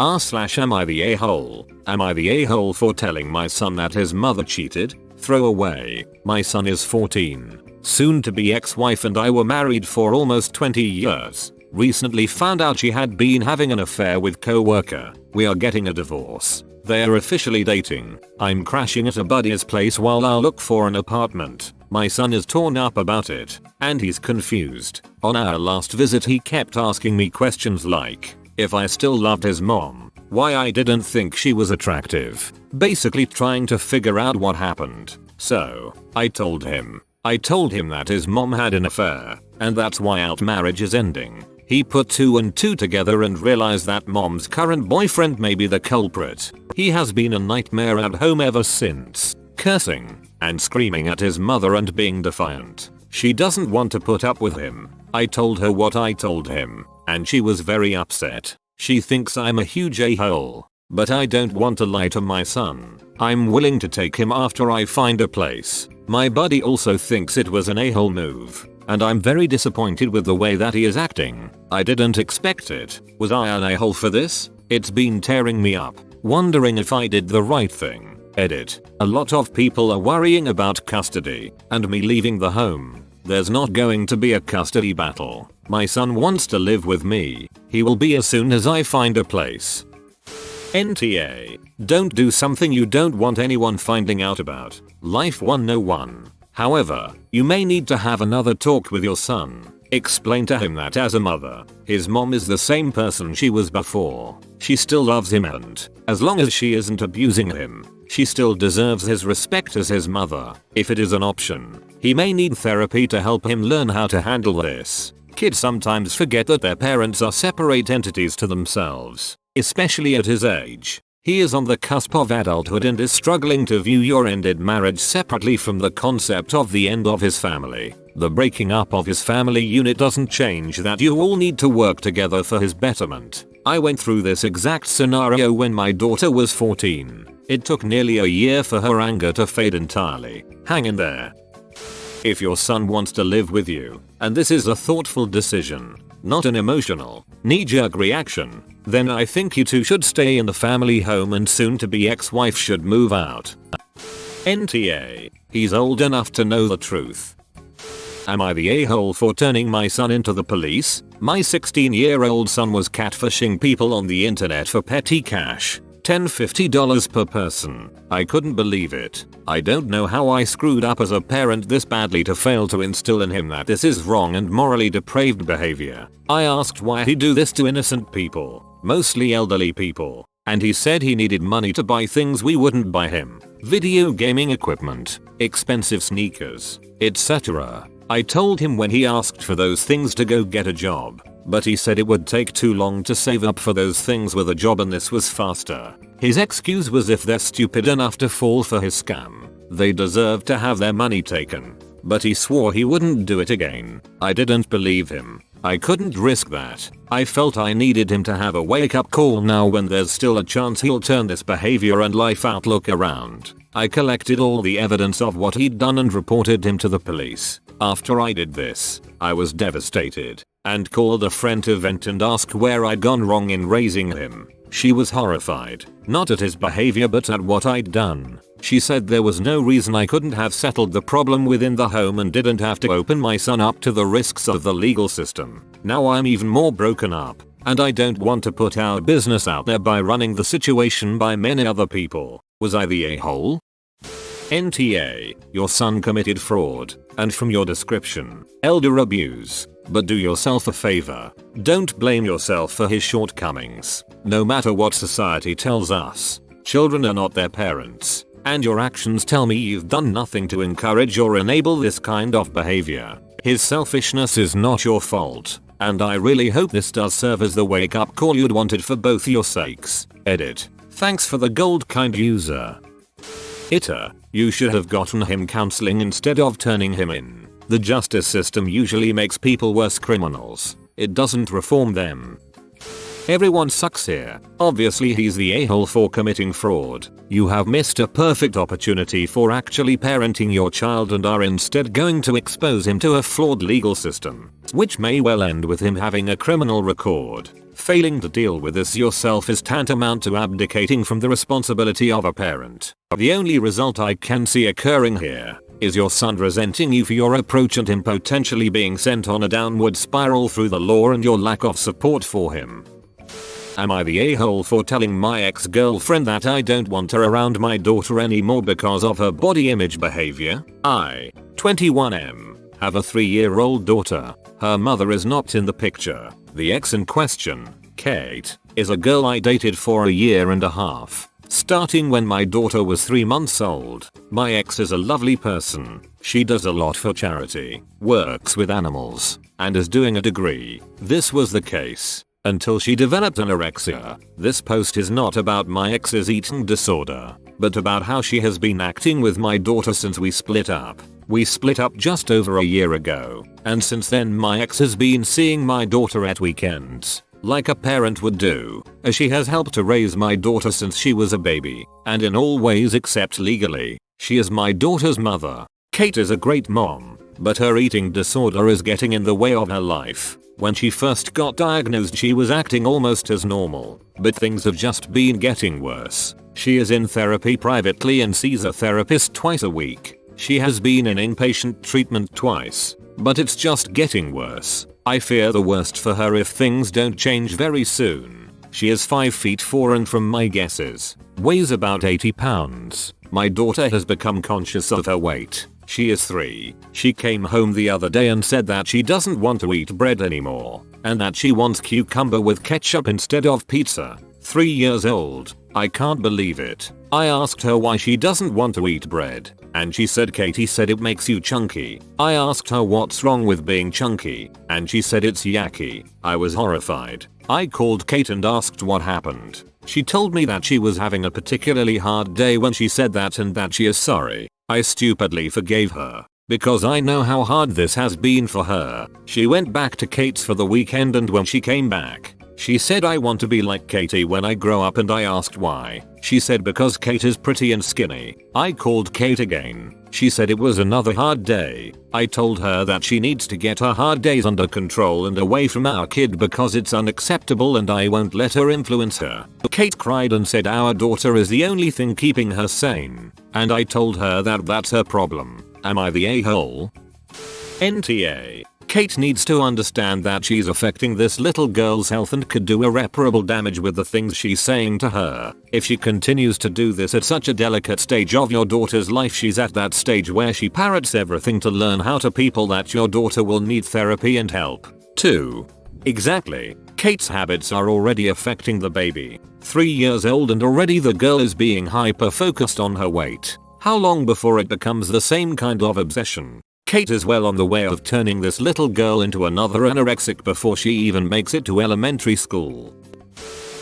Am I the a-hole? Am I the a-hole for telling my son that his mother cheated? Throw away. My son is 14. Soon to be ex-wife and I were married for almost 20 years. Recently found out she had been having an affair with co-worker. We are getting a divorce. They are officially dating. I'm crashing at a buddy's place while I look for an apartment. My son is torn up about it, and he's confused. On our last visit he kept asking me questions like, if I still loved his mom, why I didn't think she was attractive. Basically trying to figure out what happened. So, I told him that his mom had an affair, and that's why our marriage is ending. He put 2 and 2 together and realized that mom's current boyfriend may be the culprit. He has been a nightmare at home ever since, cursing and screaming at his mother and being defiant. She doesn't want to put up with him. I told her what I told him, and she was very upset. She thinks I'm a huge a-hole, but I don't want to lie to my son. I'm willing to take him after I find a place. My buddy also thinks it was an a-hole move, and I'm very disappointed with the way that he is acting. I didn't expect it. Was I an a-hole for this? It's been tearing me up, wondering if I did the right thing. Edit. A lot of people are worrying about custody and me leaving the home. There's not going to be a custody battle. My son wants to live with me. He will be as soon as I find a place. NTA. Don't do something you don't want anyone finding out about. Life 101. However, you may need to have another talk with your son. Explain to him that as a mother, his mom is the same person she was before. She still loves him and, as long as she isn't abusing him, she still deserves his respect as his mother. If it is an option, he may need therapy to help him learn how to handle this. Kids sometimes forget that their parents are separate entities to themselves, especially at his age. He is on the cusp of adulthood and is struggling to view your ended marriage separately from the concept of the end of his family. The breaking up of his family unit doesn't change that you all need to work together for his betterment. I went through this exact scenario when my daughter was 14. It took nearly a year for her anger to fade entirely. Hang in there. If your son wants to live with you, and this is a thoughtful decision, not an emotional, knee-jerk reaction, then I think you two should stay in the family home and soon-to-be ex-wife should move out. NTA. He's old enough to know the truth. Am I the a-hole for turning my son into the police? My 16-year-old son was catfishing people on the internet for petty cash. $10-50 per person. I couldn't believe it. I don't know how I screwed up as a parent this badly to fail to instill in him that this is wrong and morally depraved behavior. I asked why he'd do this to innocent people, mostly elderly people, and he said he needed money to buy things we wouldn't buy him. Video gaming equipment, expensive sneakers, etc. I told him when he asked for those things to go get a job, but he said it would take too long to save up for those things with a job and this was faster. His excuse was if they're stupid enough to fall for his scam, they deserve to have their money taken. But he swore he wouldn't do it again. I didn't believe him. I couldn't risk that. I felt I needed him to have a wake-up call now when there's still a chance he'll turn this behavior and life outlook around. I collected all the evidence of what he'd done and reported him to the police. After I did this, I was devastated and called a friend to vent and ask where I'd gone wrong in raising him. She was horrified, not at his behavior but at what I'd done. She said there was no reason I couldn't have settled the problem within the home and didn't have to open my son up to the risks of the legal system. Now I'm even more broken up, and I don't want to put our business out there by running the situation by many other people. Was I the a-hole? NTA. Your son committed fraud, and from your description, elder abuse. But do yourself a favor. Don't blame yourself for his shortcomings. No matter what society tells us, children are not their parents. And your actions tell me you've done nothing to encourage or enable this kind of behavior. His selfishness is not your fault, and I really hope this does serve as the wake-up call you'd wanted for both your sakes. Edit. Thanks for the gold kind user. AITA. You should have gotten him counseling instead of turning him in. The justice system usually makes people worse criminals. It doesn't reform them. Everyone sucks here. Obviously he's the a-hole for committing fraud. You have missed a perfect opportunity for actually parenting your child and are instead going to expose him to a flawed legal system, which may well end with him having a criminal record. Failing to deal with this yourself is tantamount to abdicating from the responsibility of a parent. The only result I can see occurring here is your son resenting you for your approach and him potentially being sent on a downward spiral through the law and your lack of support for him. Am I the a-hole for telling my ex-girlfriend that I don't want her around my daughter anymore because of her body image behavior? I, 21M, have a 3-year-old daughter. Her mother is not in the picture. The ex in question, Kate, is a girl I dated for a year and a half, starting when my daughter was 3 months old. My ex is a lovely person. She does a lot for charity, works with animals, and is doing a degree. This was the case until she developed anorexia. This post is not about my ex's eating disorder, but about how she has been acting with my daughter since we split up. We split up just over a year ago, and since then my ex has been seeing my daughter at weekends, like a parent would do, as she has helped to raise my daughter since she was a baby, and in all ways except legally, she is my daughter's mother. Kate is a great mom, but her eating disorder is getting in the way of her life. When she first got diagnosed she was acting almost as normal, but things have just been getting worse. She is in therapy privately and sees a therapist twice a week. She has been in inpatient treatment twice, but it's just getting worse. I fear the worst for her if things don't change very soon. She is 5 feet 4 and from my guesses, weighs about 80 pounds. My daughter has become conscious of her weight. She is 3. She came home the other day and said that she doesn't want to eat bread anymore, and that she wants cucumber with ketchup instead of pizza. 3 years old. I can't believe it. I asked her why she doesn't want to eat bread, and she said Katie said it makes you chunky. I asked her what's wrong with being chunky, and she said it's yucky. I was horrified. I called Kate and asked what happened. She told me that she was having a particularly hard day when she said that and that she is sorry. I stupidly forgave her, because I know how hard this has been for her. She went back to Kate's for the weekend and when she came back, she said I want to be like Katie when I grow up and I asked why. She said because Kate is pretty and skinny. I called Kate again. She said it was another hard day. I told her that she needs to get her hard days under control and away from our kid because it's unacceptable and I won't let her influence her. Kate cried and said our daughter is the only thing keeping her sane. And I told her that that's her problem. Am I the a-hole? NTA. Kate needs to understand that she's affecting this little girl's health and could do irreparable damage with the things she's saying to her. If she continues to do this at such a delicate stage of your daughter's life, she's at that stage where she parrots everything to learn how to people that your daughter will need therapy and help. 2. Exactly. Kate's habits are already affecting the baby. 3 years old and already the girl is being hyper focused on her weight. How long before it becomes the same kind of obsession? Kate is well on the way of turning this little girl into another anorexic before she even makes it to elementary school.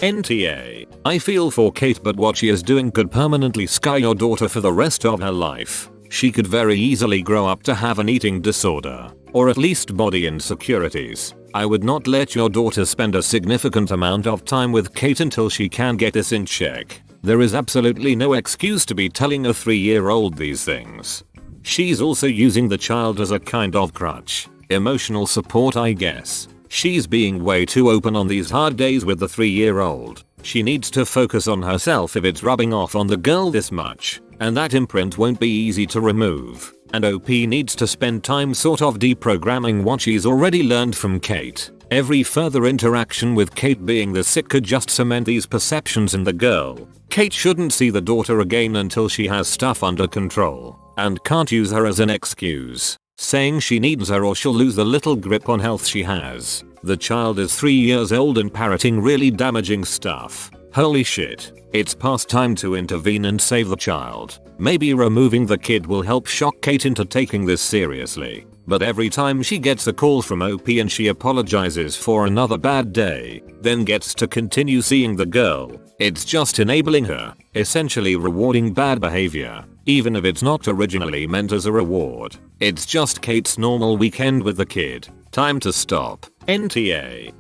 NTA. I feel for Kate, but what she is doing could permanently scar your daughter for the rest of her life. She could very easily grow up to have an eating disorder, or at least body insecurities. I would not let your daughter spend a significant amount of time with Kate until she can get this in check. There is absolutely no excuse to be telling a 3-year-old these things. She's also using the child as a kind of crutch. Emotional support, I guess. She's being way too open on these hard days with the 3-year-old. She needs to focus on herself if it's rubbing off on the girl this much, and that imprint won't be easy to remove. And OP needs to spend time sort of deprogramming what she's already learned from Kate. Every further interaction with Kate being the sick could just cement these perceptions in the girl. Kate shouldn't see the daughter again until she has stuff under control, and can't use her as an excuse, saying she needs her or she'll lose the little grip on health she has. The child is 3 years old and parroting really damaging stuff. Holy shit. It's past time to intervene and save the child. Maybe removing the kid will help shock Kate into taking this seriously. But every time she gets a call from OP and she apologizes for another bad day, then gets to continue seeing the girl, it's just enabling her, essentially rewarding bad behavior, even if it's not originally meant as a reward. It's just Kate's normal weekend with the kid. Time to stop. NTA.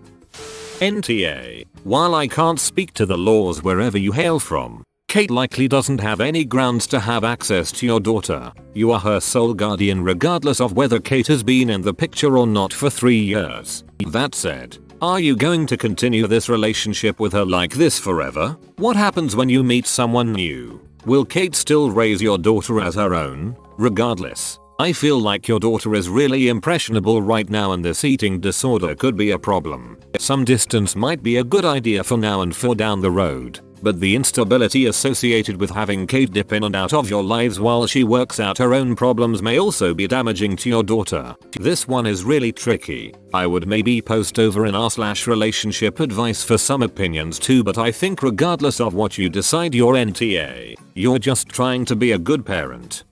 NTA. While I can't speak to the laws wherever you hail from, Kate likely doesn't have any grounds to have access to your daughter. You are her sole guardian regardless of whether Kate has been in the picture or not for 3 years. That said, Are you going to continue this relationship with her like this forever? What happens when you meet someone new? Will Kate still raise your daughter as her own? Regardless, I feel like your daughter is really impressionable right now and this eating disorder could be a problem. Some distance might be a good idea for now and for down the road, but the instability associated with having Kate dip in and out of your lives while she works out her own problems may also be damaging to your daughter. This one is really tricky. I would maybe post over in r/relationship advice for some opinions too, but I think regardless of what you decide your NTA, you're just trying to be a good parent.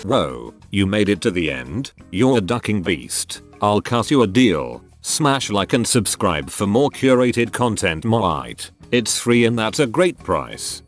Whoa, you made it to the end? You're a ducking beast. I'll cut you a deal. Smash like and subscribe for more curated content. It's free and that's a great price.